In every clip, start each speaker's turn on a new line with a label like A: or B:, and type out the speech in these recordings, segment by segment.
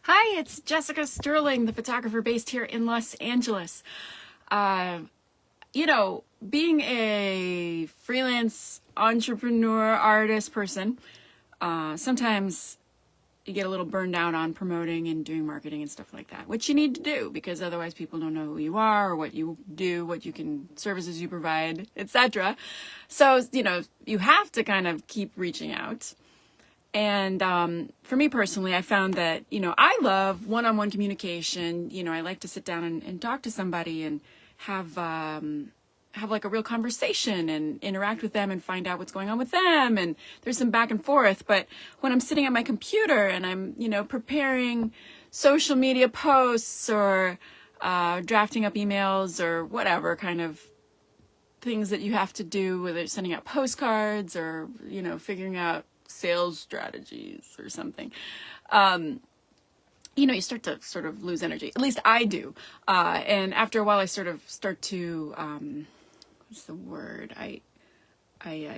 A: Hi, it's Jessica Sterling, the photographer based here in Los Angeles. Uh, Being a freelance entrepreneur, artist person, sometimes you get a little burned out on promoting and doing marketing and stuff like that, which you need to do because otherwise people don't know who you are or what you do, what you can, services you provide, etc. So, you have to kind of keep reaching out. And for me personally, I found that, I love one-on-one communication. I like to sit down and talk to somebody and have like a real conversation and interact with them and find out what's going on with them. And there's some back and forth. But when I'm sitting at my computer and I'm, preparing social media posts or drafting up emails or whatever kind of things that you have to do, whether it's sending out postcards or, figuring out sales strategies or something, you start to sort of lose energy. At least I do. And after a while, I sort of start to, what's the word? I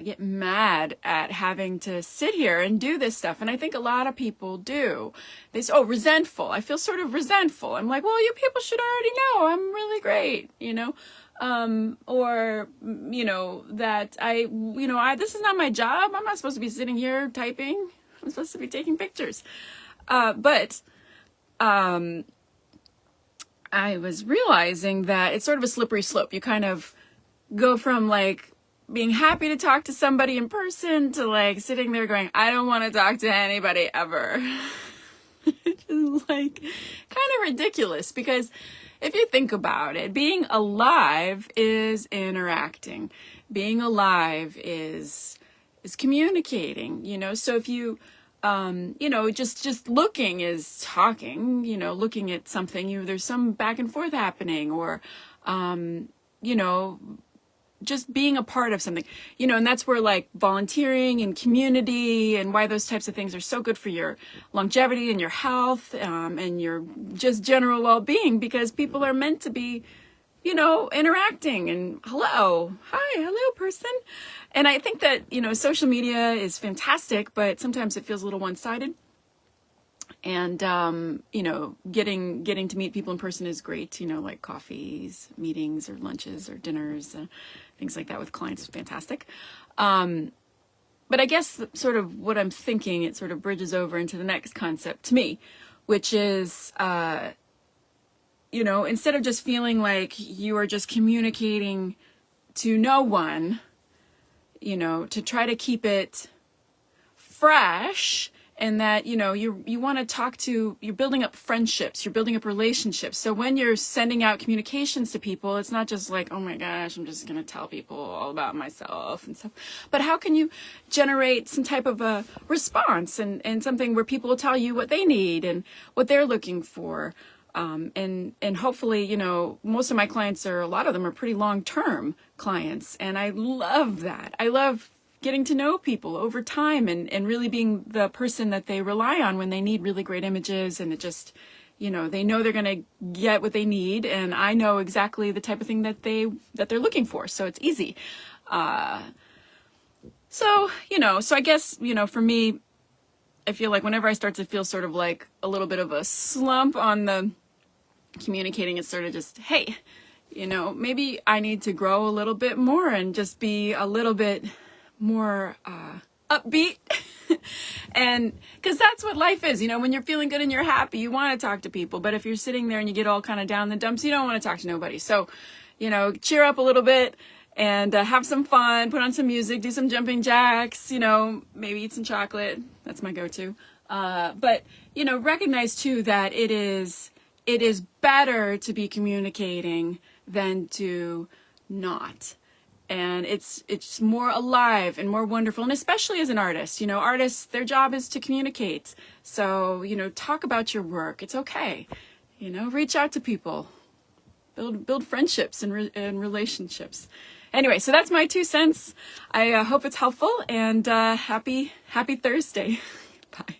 A: get mad at having to sit here and do this stuff. And I think a lot of people do. They say, oh, resentful. I feel sort of resentful. I'm like, well, you people should already know I'm really great, that this is not my job. I'm not supposed to be sitting here typing. I'm supposed to be taking pictures. But I was realizing that it's sort of a slippery slope. You kind of go from like being happy to talk to somebody in person to like sitting there going, I don't want to talk to anybody ever. Which is like kind of ridiculous because if you think about it, being alive is interacting. Being alive is communicating, so if you just looking is talking, looking at something, there's some back and forth happening or just being a part of something, and that's where like volunteering and community and why those types of things are so good for your longevity and your health, and your just general well-being, because people are meant to be, interacting and hello, person. And I think that, social media is fantastic, but sometimes it feels a little one-sided. And, getting to meet people in person is great, like coffees, meetings or lunches or dinners, things like that with clients is fantastic. But I guess sort of what I'm thinking, it sort of bridges over into the next concept to me, which is, instead of just feeling like you are just communicating to no one, to try to keep it fresh. And that, you want to talk to, you're building up friendships, you're building up relationships. So when you're sending out communications to people, it's not just like, oh my gosh, I'm just going to tell people all about myself and stuff. But how can you generate some type of a response and something where people will tell you what they need and what they're looking for? And hopefully, most of my clients a lot of them are pretty long-term clients. And I love that. I love getting to know people over time and really being the person that they rely on when they need really great images, and it just, they know they're going to get what they need, and I know exactly the type of thing that they're looking for, so it's easy. So I guess, for me, I feel like whenever I start to feel sort of like a little bit of a slump on the communicating, it's sort of just, hey, maybe I need to grow a little bit more and just be a little bit more upbeat. And because that's what life is, when you're feeling good and you're happy, you want to talk to people. But if you're sitting there and you get all kind of down in the dumps, you don't want to talk to nobody. So, cheer up a little bit and have some fun, put on some music, do some jumping jacks, maybe eat some chocolate. That's my go-to. But, recognize too that it is better to be communicating than to not. And it's more alive and more wonderful. And especially as an artist, artists, their job is to communicate. So, talk about your work. It's okay. Reach out to people, build friendships and relationships. Anyway, so that's my 2 cents. I hope it's helpful, and happy Thursday. Bye.